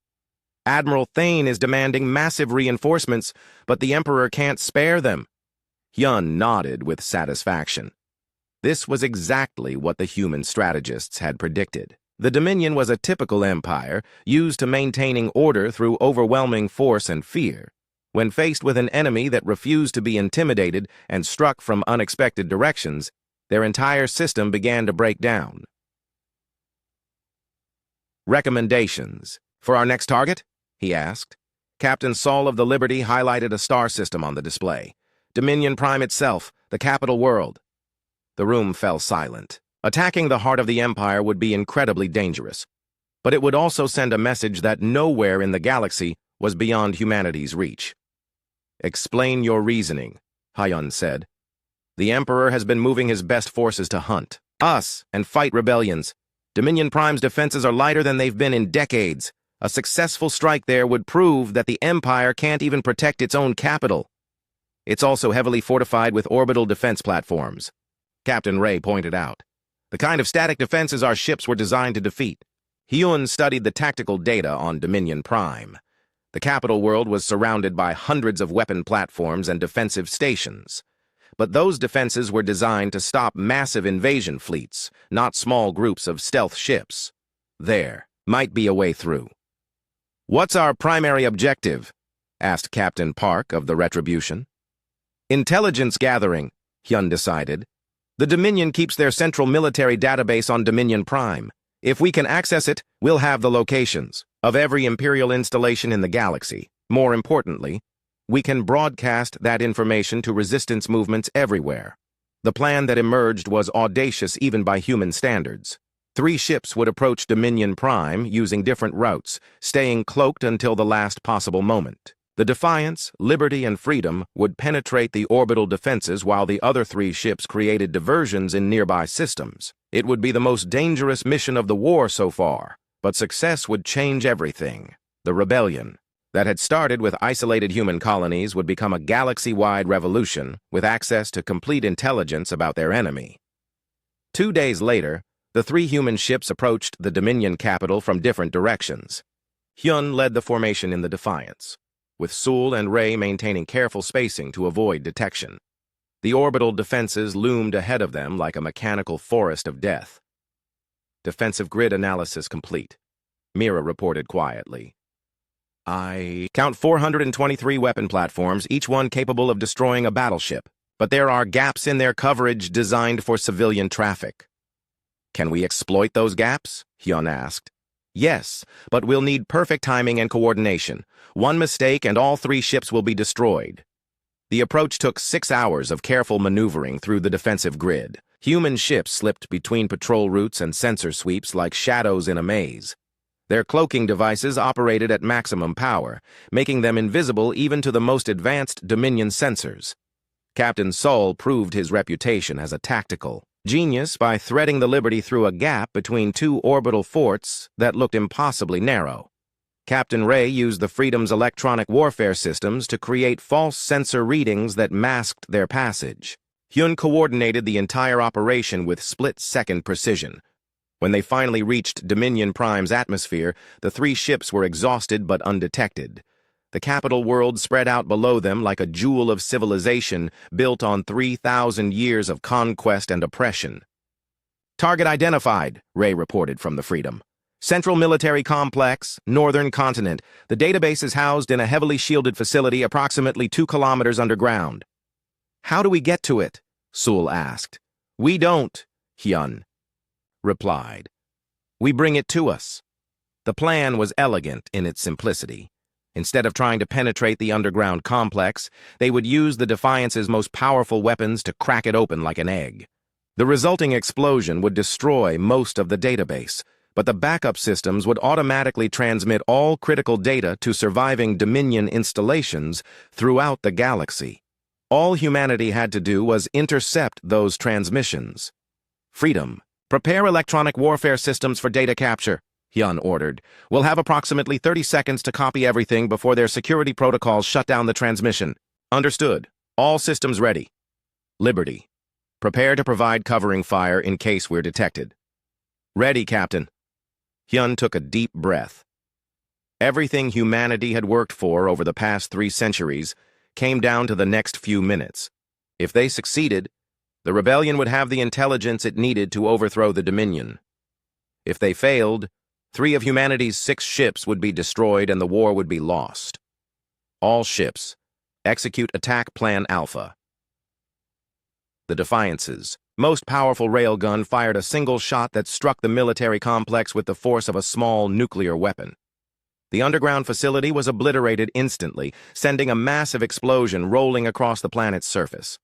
Admiral Thane is demanding massive reinforcements, but the Emperor can't spare them. Hyun nodded with satisfaction. This was exactly what the human strategists had predicted. The Dominion was a typical empire, used to maintaining order through overwhelming force and fear. When faced with an enemy that refused to be intimidated and struck from unexpected directions, their entire system began to break down. Recommendations. For our next target? He asked. Captain Saul of the Liberty highlighted a star system on the display. Dominion Prime itself, the capital world. The room fell silent. Attacking the heart of the Empire would be incredibly dangerous, but it would also send a message that nowhere in the galaxy was beyond humanity's reach. Explain your reasoning, Hyun said. The Emperor has been moving his best forces to hunt us and fight rebellions. Dominion Prime's defenses are lighter than they've been in decades. A successful strike there would prove that the Empire can't even protect its own capital. It's also heavily fortified with orbital defense platforms, Captain Ray pointed out. The kind of static defenses our ships were designed to defeat. Hyun studied the tactical data on Dominion Prime. The capital world was surrounded by hundreds of weapon platforms and defensive stations. But those defenses were designed to stop massive invasion fleets, not small groups of stealth ships. There might be a way through. What's our primary objective? Asked Captain Park of the Retribution. Intelligence gathering, Hyun decided. The Dominion keeps their central military database on Dominion Prime. If we can access it, we'll have the locations of every Imperial installation in the galaxy. More importantly, we can broadcast that information to resistance movements everywhere. The plan that emerged was audacious even by human standards. 3 ships would approach Dominion Prime using different routes, staying cloaked until the last possible moment. The Defiance, Liberty, and Freedom would penetrate the orbital defenses while the other 3 ships created diversions in nearby systems. It would be the most dangerous mission of the war so far, but success would change everything. The rebellion, that had started with isolated human colonies, would become a galaxy-wide revolution with access to complete intelligence about their enemy. 2 days later, the 3 human ships approached the Dominion capital from different directions. Hyun led the formation in the Defiance, with Sul and Ray maintaining careful spacing to avoid detection. The orbital defenses loomed ahead of them like a mechanical forest of death. Defensive grid analysis complete, Mira reported quietly. I count 423 weapon platforms, each one capable of destroying a battleship, but there are gaps in their coverage designed for civilian traffic. Can we exploit those gaps? Hyun asked. Yes, but we'll need perfect timing and coordination. One mistake and all 3 ships will be destroyed. The approach took 6 hours of careful maneuvering through the defensive grid. Human ships slipped between patrol routes and sensor sweeps like shadows in a maze. Their cloaking devices operated at maximum power, making them invisible even to the most advanced Dominion sensors. Captain Sol proved his reputation as a tactical genius by threading the Liberty through a gap between 2 orbital forts that looked impossibly narrow. Captain Ray used the Freedom's electronic warfare systems to create false sensor readings that masked their passage. Hyun coordinated the entire operation with split-second precision. When they finally reached Dominion Prime's atmosphere, the 3 ships were exhausted but undetected. The capital world spread out below them like a jewel of civilization built on 3,000 years of conquest and oppression. Target identified, Ray reported from the Freedom. Central Military Complex, Northern Continent. The database is housed in a heavily shielded facility approximately 2 kilometers underground. How do we get to it? Sul asked. We don't, Hyun replied. We bring it to us. The plan was elegant in its simplicity. Instead of trying to penetrate the underground complex, they would use the Defiance's most powerful weapons to crack it open like an egg. The resulting explosion would destroy most of the database, but the backup systems would automatically transmit all critical data to surviving Dominion installations throughout the galaxy. All humanity had to do was intercept those transmissions. Freedom. Prepare electronic warfare systems for data capture, Hyun ordered. We'll have approximately 30 seconds to copy everything before their security protocols shut down the transmission. Understood. All systems ready. Liberty. Prepare to provide covering fire in case we're detected. Ready, Captain. Hyun took a deep breath. Everything humanity had worked for over the past 3 centuries came down to the next few minutes. If they succeeded, the rebellion would have the intelligence it needed to overthrow the Dominion. If they failed, 3 of humanity's 6 ships would be destroyed and the war would be lost. All ships, execute Attack Plan Alpha. The Defiance's most powerful railgun fired a single shot that struck the military complex with the force of a small nuclear weapon. The underground facility was obliterated instantly, sending a massive explosion rolling across the planet's surface.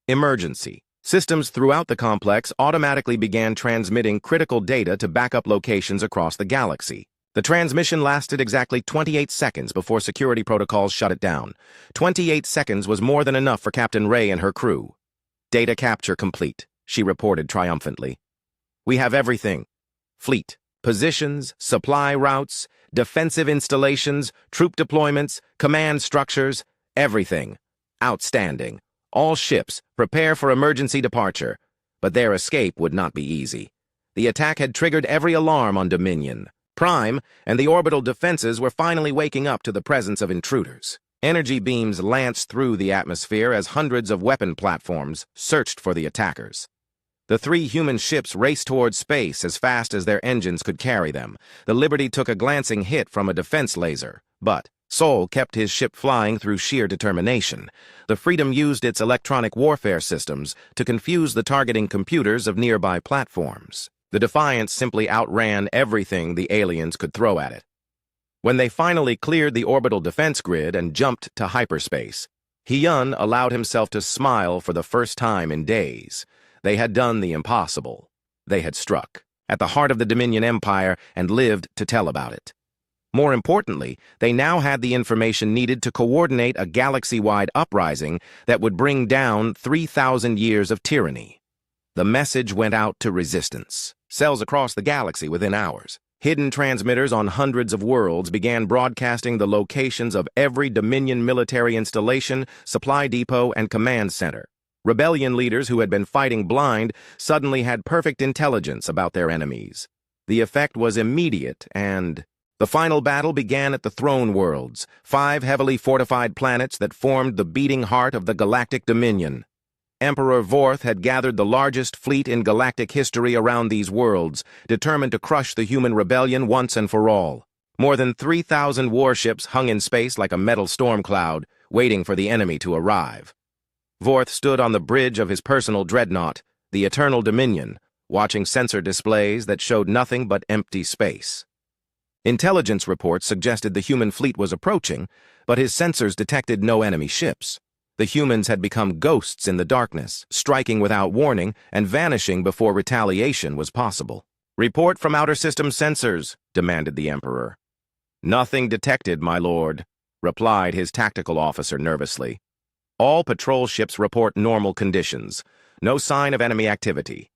Emergency. Systems throughout the complex automatically began transmitting critical data to backup locations across the galaxy. The transmission lasted exactly 28 seconds before security protocols shut it down. 28 seconds was more than enough for Captain Ray and her crew. Data capture complete, she reported triumphantly. We have everything. Fleet, positions, supply routes, defensive installations, troop deployments, command structures, everything. Outstanding. All ships, prepare for emergency departure. But their escape would not be easy. The attack had triggered every alarm on Dominion. Prime and the orbital defenses were finally waking up to the presence of intruders. Energy beams lanced through the atmosphere as hundreds of weapon platforms searched for the attackers. The 3 human ships raced toward space as fast as their engines could carry them. The Liberty took a glancing hit from a defense laser, but Sol kept his ship flying through sheer determination. The Freedom used its electronic warfare systems to confuse the targeting computers of nearby platforms. The Defiance simply outran everything the aliens could throw at it. When they finally cleared the orbital defense grid and jumped to hyperspace, Hyun allowed himself to smile for the first time in days. They had done the impossible. They had struck at the heart of the Dominion Empire and lived to tell about it. More importantly, they now had the information needed to coordinate a galaxy-wide uprising that would bring down 3,000 years of tyranny. The message went out to resistance. Cells across the galaxy within hours. Hidden transmitters on hundreds of worlds began broadcasting the locations of every Dominion military installation, supply depot, and command center. Rebellion leaders who had been fighting blind suddenly had perfect intelligence about their enemies. The effect was immediate and... The final battle began at the Throne Worlds, 5 heavily fortified planets that formed the beating heart of the Galactic Dominion. Emperor Vorth had gathered the largest fleet in galactic history around these worlds, determined to crush the human rebellion once and for all. More than 3,000 warships hung in space like a metal storm cloud, waiting for the enemy to arrive. Vorth stood on the bridge of his personal dreadnought, the Eternal Dominion, watching sensor displays that showed nothing but empty space. Intelligence reports suggested the human fleet was approaching, but his sensors detected no enemy ships. The humans had become ghosts in the darkness, striking without warning and vanishing before retaliation was possible. "Report from outer system sensors," demanded the Emperor. "Nothing detected, my lord," replied his tactical officer nervously. "All patrol ships report normal conditions. No sign of enemy activity."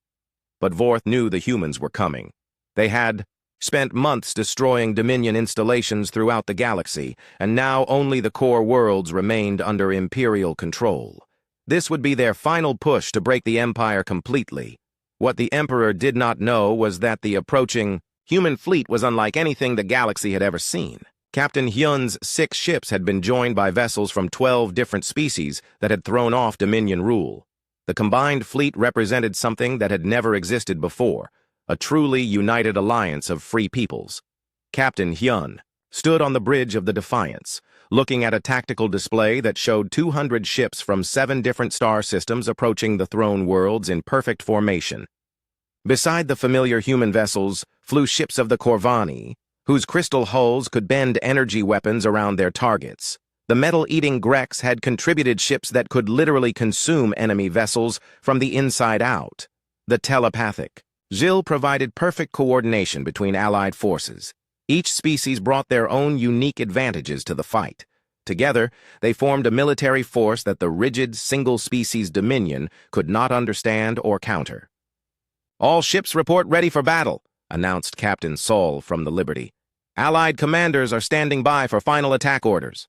But Vorth knew the humans were coming. They had spent months destroying Dominion installations throughout the galaxy, and now only the core worlds remained under Imperial control. This would be their final push to break the Empire completely. What the Emperor did not know was that the approaching human fleet was unlike anything the galaxy had ever seen. Captain Hyun's 6 ships had been joined by vessels from 12 different species that had thrown off Dominion rule. The combined fleet represented something that had never existed before, a truly united alliance of free peoples. Captain Hyun stood on the bridge of the Defiance, looking at a tactical display that showed 200 ships from 7 different star systems approaching the Throne Worlds in perfect formation. Beside the familiar human vessels flew ships of the Corvani, whose crystal hulls could bend energy weapons around their targets. The metal-eating Grex had contributed ships that could literally consume enemy vessels from the inside out. The telepathic Zil provided perfect coordination between allied forces. Each species brought their own unique advantages to the fight. Together, they formed a military force that the rigid, single-species Dominion could not understand or counter. "All ships report ready for battle," announced Captain Sol from the Liberty. "Allied commanders are standing by for final attack orders."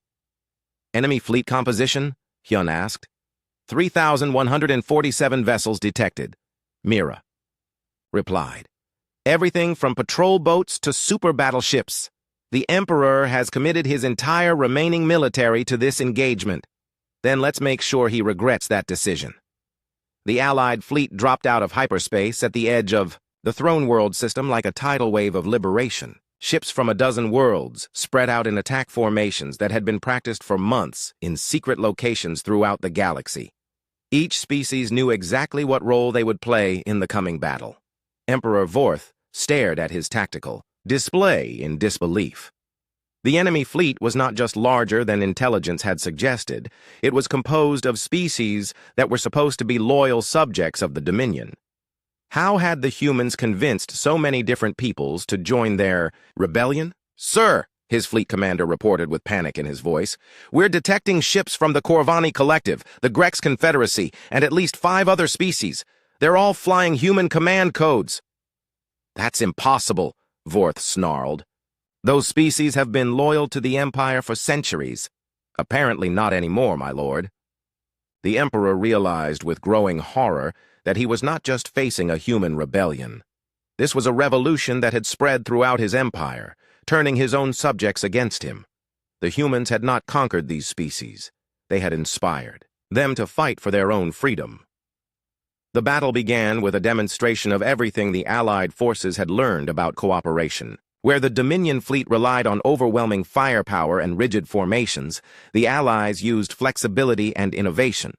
"Enemy fleet composition?" Hyun asked. 3,147 vessels detected. Mira replied. "Everything from patrol boats to super battleships. The Emperor has committed his entire remaining military to this engagement. Then let's make sure he regrets that decision." The Allied fleet dropped out of hyperspace at the edge of the Throne World system like a tidal wave of liberation. Ships from a dozen worlds spread out in attack formations that had been practiced for months in secret locations throughout the galaxy. Each species knew exactly what role they would play in the coming battle. Emperor Vorth stared at his tactical display in disbelief. The enemy fleet was not just larger than intelligence had suggested. It was composed of species that were supposed to be loyal subjects of the Dominion. How had the humans convinced so many different peoples to join their rebellion? "Sir," his fleet commander reported with panic in his voice, "we're detecting ships from the Corvani Collective, the Grex Confederacy, and at least 5 other species. They're all flying human command codes." "That's impossible," Vorth snarled. "Those species have been loyal to the Empire for centuries." "Apparently not anymore, my lord." The Emperor realized with growing horror that he was not just facing a human rebellion. This was a revolution that had spread throughout his empire, turning his own subjects against him. The humans had not conquered these species. They had inspired them to fight for their own freedom. The battle began with a demonstration of everything the Allied forces had learned about cooperation. Where the Dominion fleet relied on overwhelming firepower and rigid formations, the Allies used flexibility and innovation.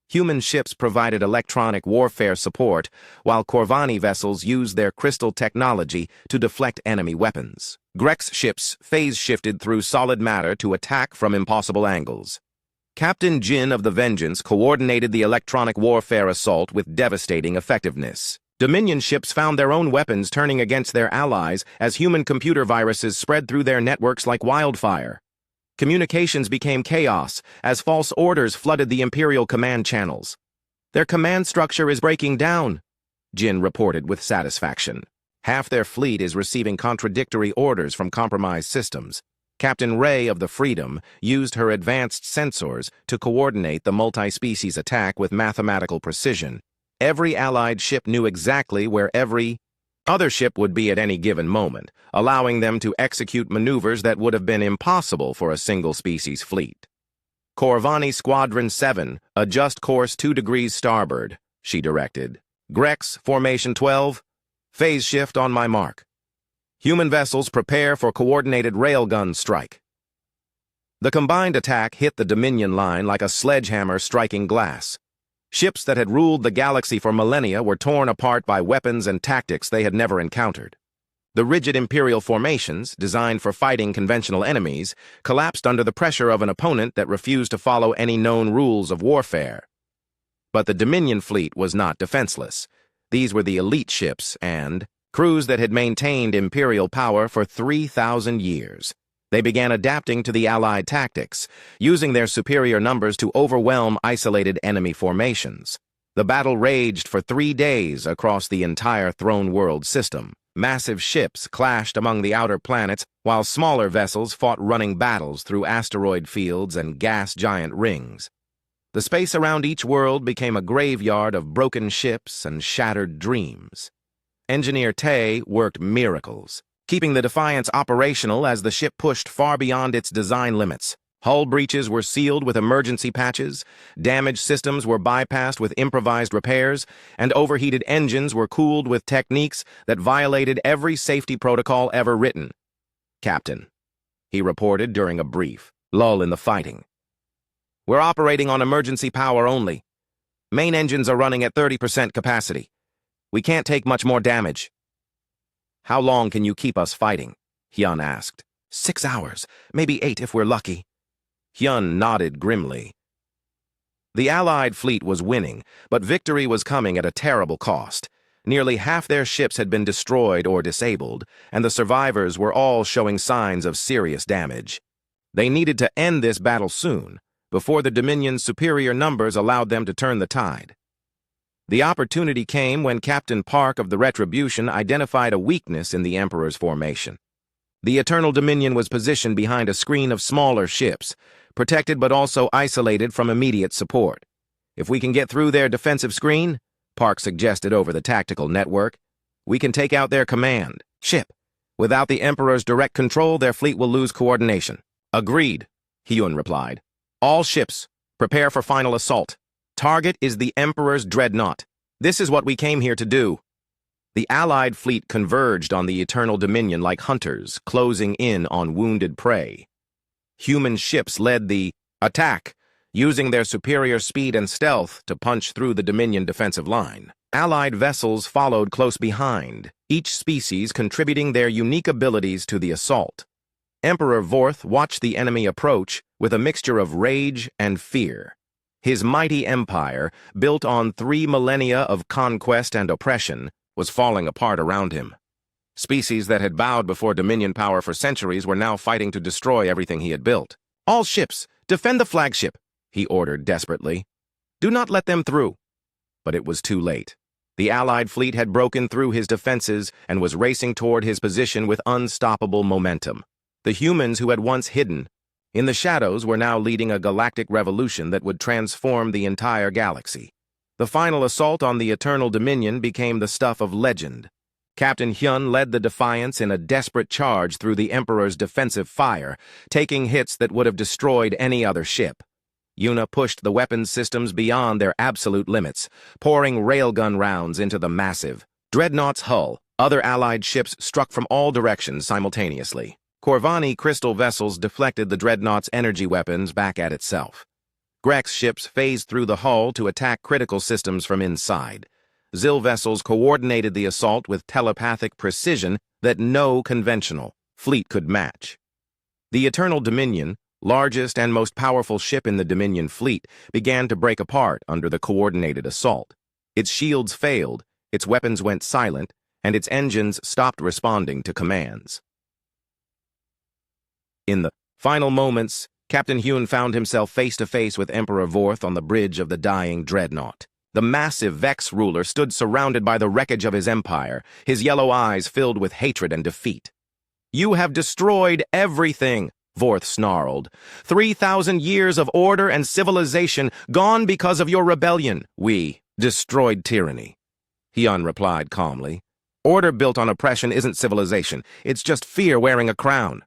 Human ships provided electronic warfare support, while Corvani vessels used their crystal technology to deflect enemy weapons. Grek's ships phase-shifted through solid matter to attack from impossible angles. Captain Jin of the Vengeance coordinated the electronic warfare assault with devastating effectiveness. Dominion ships found their own weapons turning against their allies as human computer viruses spread through their networks like wildfire. Communications became chaos as false orders flooded the Imperial command channels. "Their command structure is breaking down," Jin reported with satisfaction. "Half their fleet is receiving contradictory orders from compromised systems." Captain Ray of the Freedom used her advanced sensors to coordinate the multi-species attack with mathematical precision. Every Allied ship knew exactly where every other ship would be at any given moment, allowing them to execute maneuvers that would have been impossible for a single-species fleet. "Corvani Squadron 7, adjust course 2 degrees starboard," she directed. "Grex, Formation 12, phase shift on my mark. Human vessels prepare for coordinated railgun strike." The combined attack hit the Dominion line like a sledgehammer striking glass. Ships that had ruled the galaxy for millennia were torn apart by weapons and tactics they had never encountered. The rigid Imperial formations, designed for fighting conventional enemies, collapsed under the pressure of an opponent that refused to follow any known rules of warfare. But the Dominion fleet was not defenseless. These were the elite ships and crews that had maintained Imperial power for 3,000 years. They began adapting to the Allied tactics, using their superior numbers to overwhelm isolated enemy formations. The battle raged for 3 days across the entire Throne World system. Massive ships clashed among the outer planets, while smaller vessels fought running battles through asteroid fields and gas giant rings. The space around each world became a graveyard of broken ships and shattered dreams. Engineer Tay worked miracles, keeping the Defiance operational as the ship pushed far beyond its design limits. Hull breaches were sealed with emergency patches, damaged systems were bypassed with improvised repairs, and overheated engines were cooled with techniques that violated every safety protocol ever written. "Captain," he reported during a brief lull in the fighting, "we're operating on emergency power only. Main engines are running at 30% capacity. We can't take much more damage." "How long can you keep us fighting?" Hyun asked. 6 hours, maybe 8 if we're lucky." Hyun nodded grimly. The Allied fleet was winning, but victory was coming at a terrible cost. Nearly half their ships had been destroyed or disabled, and the survivors were all showing signs of serious damage. They needed to end this battle soon, before the Dominion's superior numbers allowed them to turn the tide. The opportunity came when Captain Park of the Retribution identified a weakness in the Emperor's formation. The Eternal Dominion was positioned behind a screen of smaller ships, protected but also isolated from immediate support. "If we can get through their defensive screen," Park suggested over the tactical network, "we can take out their command ship. Without the Emperor's direct control, their fleet will lose coordination." "Agreed," Hyun replied. "All ships, prepare for final assault. Target is the Emperor's dreadnought. This is what we came here to do." The Allied fleet converged on the Eternal Dominion like hunters, closing in on wounded prey. Human ships led the attack, using their superior speed and stealth to punch through the Dominion defensive line. Allied vessels followed close behind, each species contributing their unique abilities to the assault. Emperor Vorth watched the enemy approach with a mixture of rage and fear. His mighty empire, built on 3 millennia of conquest and oppression, was falling apart around him. Species that had bowed before Dominion power for centuries were now fighting to destroy everything he had built. "All ships, defend the flagship," he ordered desperately. "Do not let them through." But it was too late. The Allied fleet had broken through his defenses and was racing toward his position with unstoppable momentum. The humans who had once hidden in the shadows were now leading a galactic revolution that would transform the entire galaxy. The final assault on the Eternal Dominion became the stuff of legend. Captain Hyun led the Defiance in a desperate charge through the Emperor's defensive fire, taking hits that would have destroyed any other ship. Yuna pushed the weapons systems beyond their absolute limits, pouring railgun rounds into the massive dreadnought's hull. Other Allied ships struck from all directions simultaneously. Corvani crystal vessels deflected the dreadnought's energy weapons back at itself. Grex ships phased through the hull to attack critical systems from inside. Zil vessels coordinated the assault with telepathic precision that no conventional fleet could match. The Eternal Dominion, largest and most powerful ship in the Dominion fleet, began to break apart under the coordinated assault. Its shields failed, its weapons went silent, and its engines stopped responding to commands. In the final moments, Captain Hune found himself face-to-face with Emperor Vorth on the bridge of the dying dreadnought. The massive Vex ruler stood surrounded by the wreckage of his empire, his yellow eyes filled with hatred and defeat. "You have destroyed everything," Vorth snarled. 3,000 years of order and civilization gone because of your rebellion. "We destroyed tyranny," Hyun replied calmly. "Order built on oppression isn't civilization. It's just fear wearing a crown."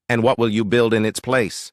"And what will you build in its place?"